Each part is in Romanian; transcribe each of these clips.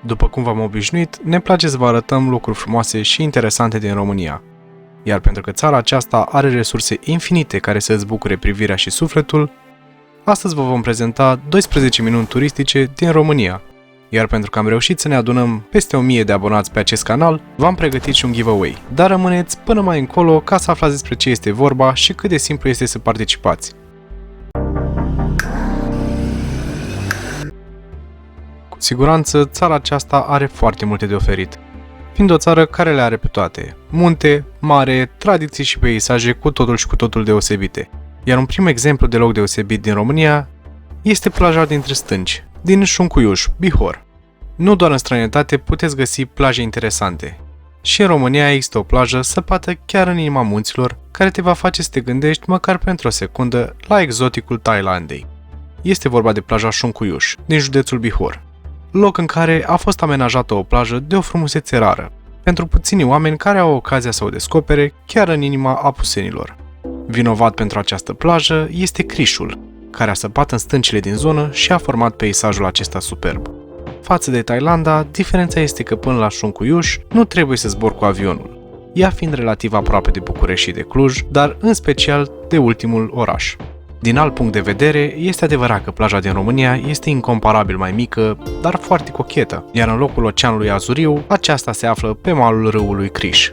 După cum v-am obișnuit, ne place să vă arătăm lucruri frumoase și interesante din România. Iar pentru că țara aceasta are resurse infinite care să îți bucure privirea și sufletul, astăzi vă vom prezenta 12 minuni turistice din România. Iar pentru că am reușit să ne adunăm peste 1000 de abonați pe acest canal, v-am pregătit și un giveaway. Dar rămâneți până mai încolo ca să aflați despre ce este vorba și cât de simplu este să participați. Cu siguranță, țara aceasta are foarte multe de oferit, fiind o țară care le are pe toate: munte, mare, tradiții și peisaje cu totul și cu totul deosebite. Iar un prim exemplu de loc deosebit din România este plaja dintre Stânci, din Șuncuiuș, Bihor. Nu doar în străinătate puteți găsi plaje interesante. Și în România există o plajă săpată chiar în inima munților, care te va face să te gândești măcar pentru o secundă la exoticul Thailandei. Este vorba de plaja Șuncuiuș, din județul Bihor, loc în care a fost amenajată o plajă de o frumusețe rară, pentru puțini oameni care au ocazia să o descopere chiar în inima Apusenilor. Vinovat pentru această plajă este Crișul, care a săpat în stâncile din zonă și a format peisajul acesta superb. Față de Thailanda, diferența este că până la Șuncuiuș nu trebuie să zbori cu avionul, ea fiind relativ aproape de București și de Cluj, dar în special de ultimul oraș. Din alt punct de vedere, este adevărat că plaja din România este incomparabil mai mică, dar foarte cochetă, iar în locul Oceanului Azuriu, aceasta se află pe malul râului Criș.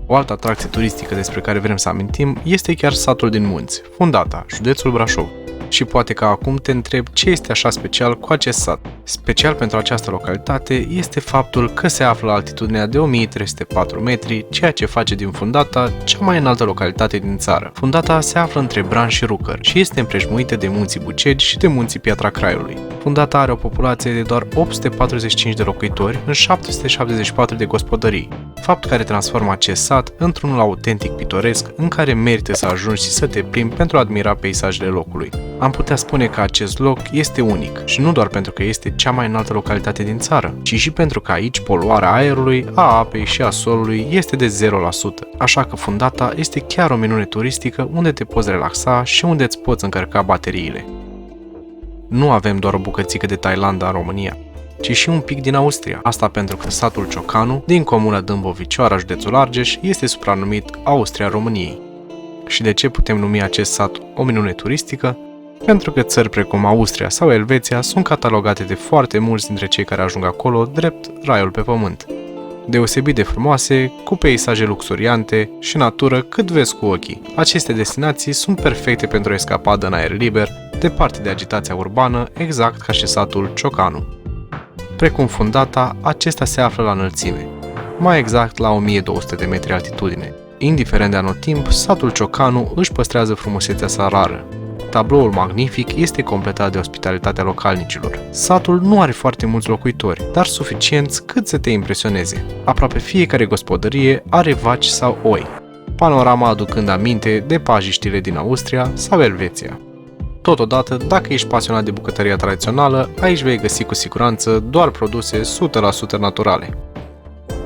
O altă atracție turistică despre care vrem să amintim este chiar satul din munți, Fundata, județul Brașov. Și poate că acum te întrebi ce este așa special cu acest sat. Special pentru această localitate este faptul că se află la altitudinea de 1304 metri, ceea ce face din Fundata cea mai înaltă localitate din țară. Fundata se află între Bran și Rucăr și este împrejmuită de munții Bucegi și de munții Piatra Craiului. Fundata are o populație de doar 845 de locuitori în 774 de gospodării, fapt care transformă acest sat într-unul autentic pitoresc în care merită să ajungi și să te plimbi pentru a admira peisajele locului. Am putea spune că acest loc este unic și nu doar pentru că este cea mai înaltă localitate din țară, ci și pentru că aici poluarea aerului, a apei și a solului este de 0%. Așa că Fundata este chiar o minune turistică unde te poți relaxa și unde îți poți încărca bateriile. Nu avem doar o bucățică de Thailanda în România, ci și un pic din Austria. Asta pentru că satul Ciocanu, din comuna Dâmbovițoara, județul Argeș, este supranumit Austria României. Și de ce putem numi acest sat o minune turistică? Pentru că țări precum Austria sau Elveția sunt catalogate de foarte mulți dintre cei care ajung acolo drept raiul pe pământ. Deosebit de frumoase, cu peisaje luxuriante și natură cât vezi cu ochii. Aceste destinații sunt perfecte pentru o escapadă în aer liber, departe de agitația urbană, exact ca și satul Ciocanu. Precum Fundata, acesta se află la înălțime, mai exact la 1200 de metri altitudine. Indiferent de anotimp, satul Ciocanu își păstrează frumusețea sa rară. Tabloul magnific este completat de ospitalitatea localnicilor. Satul nu are foarte mulți locuitori, dar suficienți cât să te impresioneze. Aproape fiecare gospodărie are vaci sau oi, panorama aducând aminte de pajiștile din Austria sau Elveția. Totodată, dacă ești pasionat de bucătăria tradițională, aici vei găsi cu siguranță doar produse 100% naturale.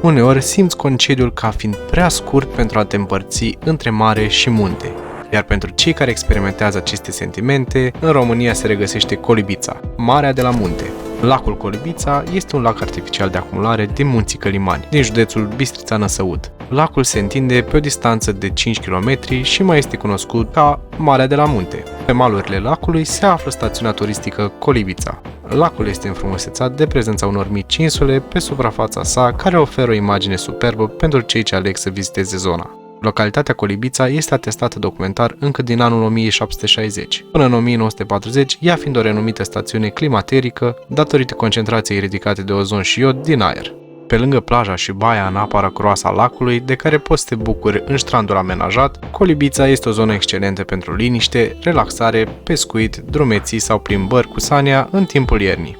Uneori simți concediul ca fiind prea scurt pentru a te împărți între mare și munte. Iar pentru cei care experimentează aceste sentimente, în România se regăsește Colibița, Marea de la Munte. Lacul Colibița este un lac artificial de acumulare din munții Călimani, din județul Bistrița-Năsăud. Lacul se întinde pe o distanță de 5 km și mai este cunoscut ca Marea de la Munte. Pe malurile lacului se află stațiunea turistică Colibița. Lacul este înfrumusețat de prezența unor mici insule pe suprafața sa, care oferă o imagine superbă pentru cei ce aleg să viziteze zona. Localitatea Colibița este atestată documentar încă din anul 1760. Până în 1940, ea fiind o renumită stațiune climaterică, datorită concentrației ridicate de ozon și iod din aer. Pe lângă plaja și baia în apa răcoroasă a lacului, de care poți să te bucuri în strandul amenajat, Colibița este o zonă excelentă pentru liniște, relaxare, pescuit, drumeții sau plimbări cu sania în timpul iernii.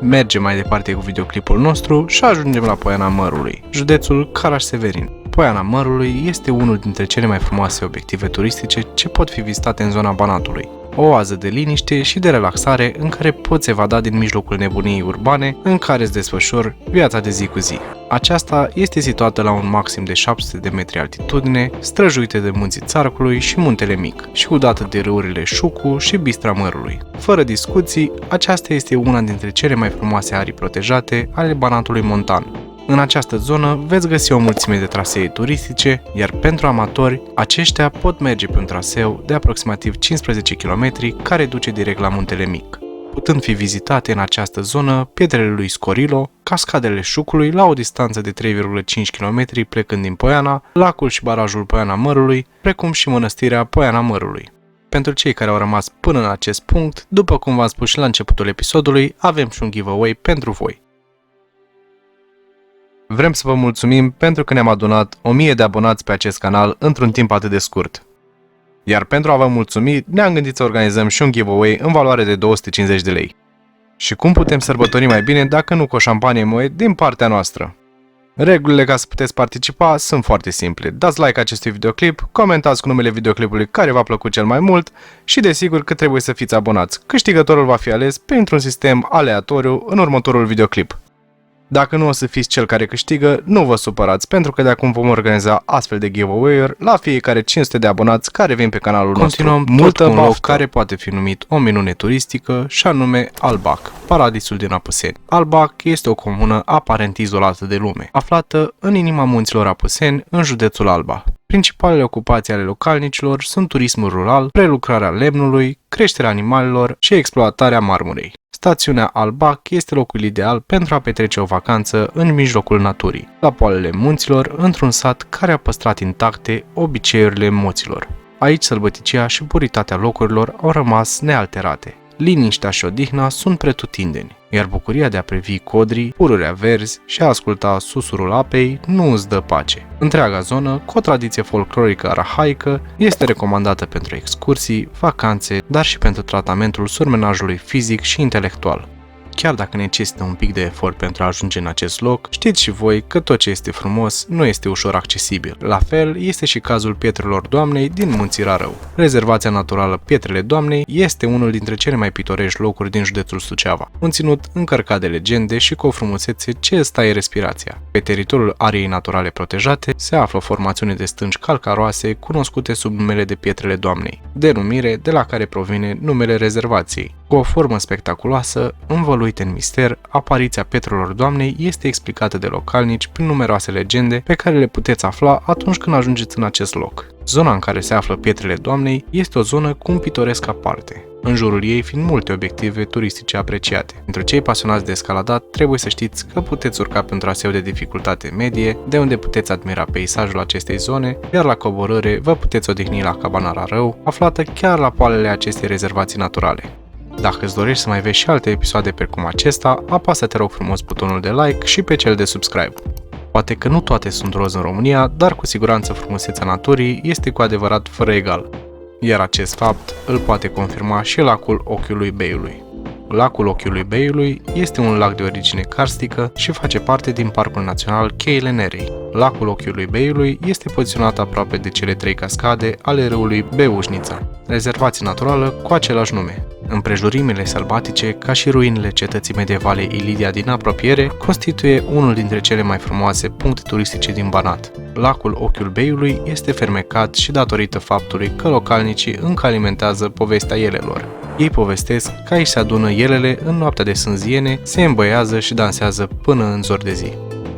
Mergem mai departe cu videoclipul nostru și ajungem la Poiana Mărului, județul Caraș-Severin. Poiana Mărului este unul dintre cele mai frumoase obiective turistice ce pot fi vizitate în zona Banatului. O oază de liniște și de relaxare în care poți evada din mijlocul nebuniei urbane în care îți desfășori viața de zi cu zi. Aceasta este situată la un maxim de 700 de metri altitudine, străjuită de munții Țarcului și Muntele Mic și udată de râurile Șucu și Bistra Mărului. Fără discuții, aceasta este una dintre cele mai frumoase arii protejate ale Banatului Montan. În această zonă veți găsi o mulțime de trasee turistice, iar pentru amatori, aceștia pot merge pe un traseu de aproximativ 15 km care duce direct la Muntele Mic, putând fi vizitate în această zonă pietrele lui Scorilo, cascadele Șucului la o distanță de 3,5 km plecând din Poiana, lacul și barajul Poiana Mărului, precum și mănăstirea Poiana Mărului. Pentru cei care au rămas până în acest punct, după cum v-am spus și la începutul episodului, avem și un giveaway pentru voi. Vrem să vă mulțumim pentru că ne-am adunat 1000 de abonați pe acest canal într-un timp atât de scurt. Iar pentru a vă mulțumi, ne-am gândit să organizăm și un giveaway în valoare de 250 de lei. Și cum putem sărbători mai bine dacă nu cu o șampanie Moet din partea noastră? Regulile ca să puteți participa sunt foarte simple. Dați like acestui videoclip, comentați cu numele videoclipului care v-a plăcut cel mai mult și desigur că trebuie să fiți abonați. Câștigătorul va fi ales printr-un sistem aleatoriu în următorul videoclip. Dacă nu o să fiți cel care câștigă, nu vă supărați, pentru că de acum vom organiza astfel de giveaway-uri la fiecare 500 de abonați care vin pe canalul nostru. Continuăm multă un loc care poate fi numit o minune turistică și anume Albac, paradisul din Apuseni. Albac este o comună aparent izolată de lume, aflată în inima munților Apuseni, în județul Alba. Principalele ocupații ale localnicilor sunt turismul rural, prelucrarea lemnului, creșterea animalelor și exploatarea marmurei. Stațiunea Albac este locul ideal pentru a petrece o vacanță în mijlocul naturii, la poalele munților, într-un sat care a păstrat intacte obiceiurile moților. Aici sălbăticia și puritatea locurilor au rămas nealterate. Liniștea și odihna sunt pretutindeni, iar bucuria de a privi codrii, pururea verzi și a asculta susurul apei nu îți dă pace. Întreaga zonă, cu o tradiție folclorică arhaică, este recomandată pentru excursii, vacanțe, dar și pentru tratamentul surmenajului fizic și intelectual. Chiar dacă necesită un pic de efort pentru a ajunge în acest loc, știți și voi că tot ce este frumos nu este ușor accesibil. La fel este și cazul Pietrelor Doamnei din Munții Rarău. Rezervația naturală Pietrele Doamnei este unul dintre cele mai pitorești locuri din județul Suceava, un ținut încărcat de legende și cu o frumusețe ce îți taie respirația. Pe teritoriul ariei naturale protejate se află o formațiune de stânci calcaroase cunoscute sub numele de Pietrele Doamnei, denumire de la care provine numele rezervației. Cu o formă spectaculoasă, învăluită în mister, apariția Pietrelor Doamnei este explicată de localnici prin numeroase legende pe care le puteți afla atunci când ajungeți în acest loc. Zona în care se află Pietrele Doamnei este o zonă cu un pitoresc aparte, în jurul ei fiind multe obiective turistice apreciate. Pentru cei pasionați de escaladat, trebuie să știți că puteți urca pe un traseu de dificultate medie, de unde puteți admira peisajul acestei zone, iar la coborâre vă puteți odihni la Cabana Rarău, aflată chiar la poalele acestei rezervații naturale. Dacă îți dorești să mai vezi și alte episoade precum acesta, apasă te rog frumos butonul de like și pe cel de subscribe. Poate că nu toate sunt roz în România, dar cu siguranță frumusețea naturii este cu adevărat fără egal. Iar acest fapt îl poate confirma și lacul Ochiului Beiului. Lacul Ochiului Beiului este un lac de origine karstică și face parte din Parcul Național Cheile Nerei. Lacul Ochiului Beiului este poziționat aproape de cele 3 cascade ale râului Beușnița, rezervație naturală cu același nume. Împrejurimile sălbatice, ca și ruinele cetății medievale Ilidia din apropiere, constituie unul dintre cele mai frumoase puncte turistice din Banat. Lacul Ochiul Beiului este fermecat și datorită faptului că localnicii încă alimentează povestea ielelor. Ei povestesc că aici se adună ielele în noaptea de sânziene, se îmbăiază și dansează până în zor de zi.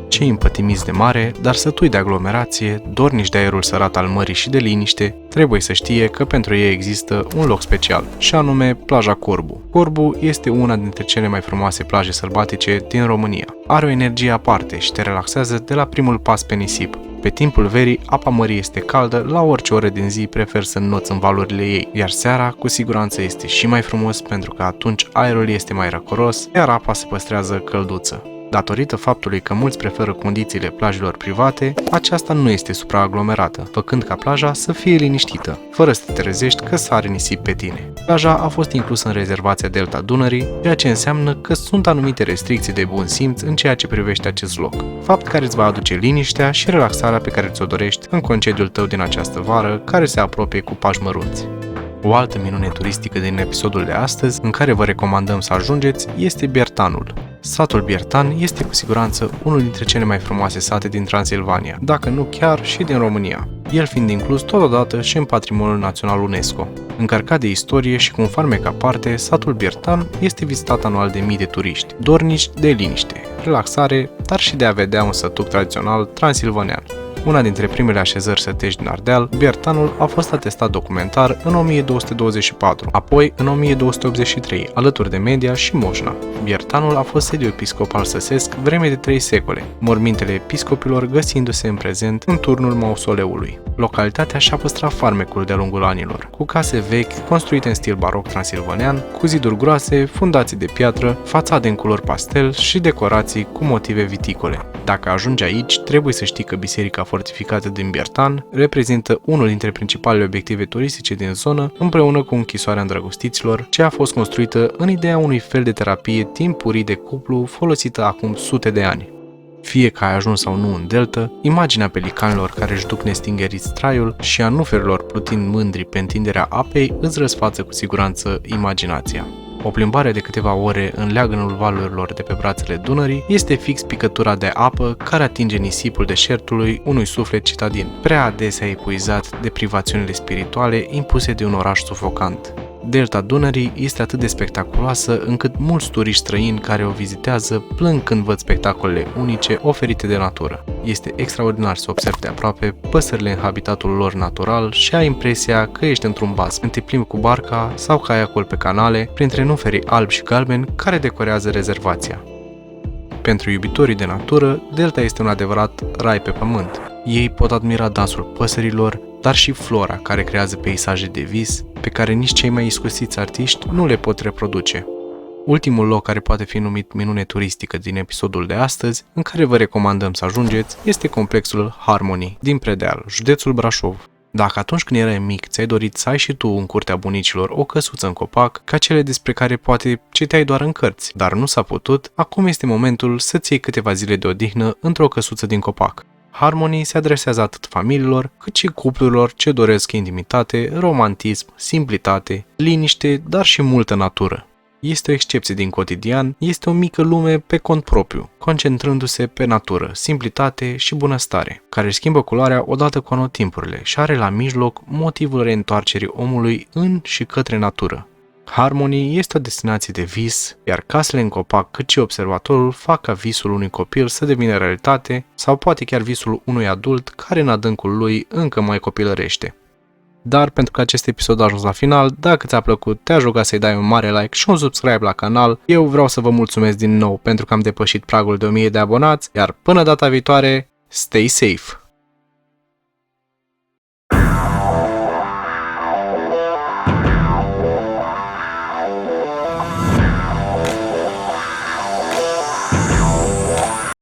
Cei împătimiți de mare, dar sătui de aglomerație, dornici de aerul sărat al mării și de liniște, trebuie să știe că pentru ei există un loc special, și anume plaja Corbu. Corbu este una dintre cele mai frumoase plaje sălbatice din România. Are o energie aparte și te relaxează de la primul pas pe nisip. Pe timpul verii, apa mării este caldă, la orice oră din zi prefer să înnoți în valurile ei, iar seara cu siguranță este și mai frumos pentru că atunci aerul este mai răcoros, iar apa se păstrează călduță. Datorită faptului că mulți preferă condițiile plajelor private, aceasta nu este supraaglomerată, făcând ca plaja să fie liniștită, fără să te trezești că sare nisip pe tine. Plaja a fost inclusă în rezervația Delta Dunării, ceea ce înseamnă că sunt anumite restricții de bun simț în ceea ce privește acest loc, fapt care îți va aduce liniștea și relaxarea pe care ți-o dorești în concediul tău din această vară, care se apropie cu pași mărunți. O altă minune turistică din episodul de astăzi, în care vă recomandăm să ajungeți, este Biertanul. Satul Biertan este cu siguranță unul dintre cele mai frumoase sate din Transilvania, dacă nu chiar și din România, el fiind inclus totodată și în Patrimoniul Național UNESCO. Încărcat de istorie și cu un farmec aparte, satul Biertan este vizitat anual de mii de turiști, dornici de liniște, relaxare, dar și de a vedea un sătuc tradițional transilvanean. Una dintre primele așezări sătești din Ardeal, Biertanul a fost atestat documentar în 1224, apoi în 1283, alături de Media și Moșna. Biertanul a fost sediu episcopal săsesc vreme de 3 secole, mormintele episcopilor găsindu-se în prezent în turnul mausoleului. Localitatea și-a păstrat farmecul de-a lungul anilor, cu case vechi, construite în stil baroc transilvanean, cu ziduri groase, fundații de piatră, fațade în culori pastel și decorații cu motive viticole. Dacă ajungi aici, trebuie să știi că biserica fortificată din Biertan reprezintă unul dintre principalele obiective turistice din zonă, împreună cu închisoarea îndrăgostiților, ce a fost construită în ideea unui fel de terapie timpurii de cuplu folosită acum sute de ani. Fie că ai ajuns sau nu în delta, imaginea pelicanilor care își duc nestingeriți traiul și a nuferilor plutind mândri pe întinderea apei îți răsfață cu siguranță imaginația. O plimbare de câteva ore în leagănul valurilor de pe brațele Dunării este fix picătura de apă care atinge nisipul deșertului unui suflet citadin, prea adesea epuizat de privațiunile spirituale impuse de un oraș sufocant. Delta Dunării este atât de spectaculoasă încât mulți turiști străini care o vizitează plâng când văd spectacolele unice oferite de natură. Este extraordinar să observi de aproape păsările în habitatul lor natural și ai impresia că ești într-un bas, când te plimbi cu barca sau caiacul pe canale, printre nuferii albi și galbeni care decorează rezervația. Pentru iubitorii de natură, delta este un adevărat rai pe pământ. Ei pot admira dansul păsărilor, dar și flora care creează peisaje de vis pe care nici cei mai iscusiți artiști nu le pot reproduce. Ultimul loc care poate fi numit minune turistică din episodul de astăzi, în care vă recomandăm să ajungeți, este complexul Harmony din Predeal, județul Brașov. Dacă atunci când erai mic ți-ai dorit să ai și tu în curtea bunicilor o căsuță în copac, ca cele despre care poate citeai doar în cărți, dar nu s-a putut, acum este momentul să-ți iei câteva zile de odihnă într-o căsuță din copac. Harmony se adresează atât familiilor, cât și cuplurilor ce doresc intimitate, romantism, simplitate, liniște, dar și multă natură. Este o excepție din cotidian, este o mică lume pe cont propriu, concentrându-se pe natură, simplitate și bunăstare, care își schimbă culoarea odată cu anotimpurile și are la mijloc motivul reîntoarcerii omului în și către natură. Harmony este o destinație de vis, iar casele în copac cât și observatorul fac ca visul unui copil să devină realitate sau poate chiar visul unui adult care în adâncul lui încă mai copilărește. Dar pentru că acest episod a ajuns la final, dacă ți-a plăcut, te-aș ruga să-i dai un mare like și un subscribe la canal. Eu vreau să vă mulțumesc din nou pentru că am depășit pragul de 1000 de abonați, iar până data viitoare, stay safe!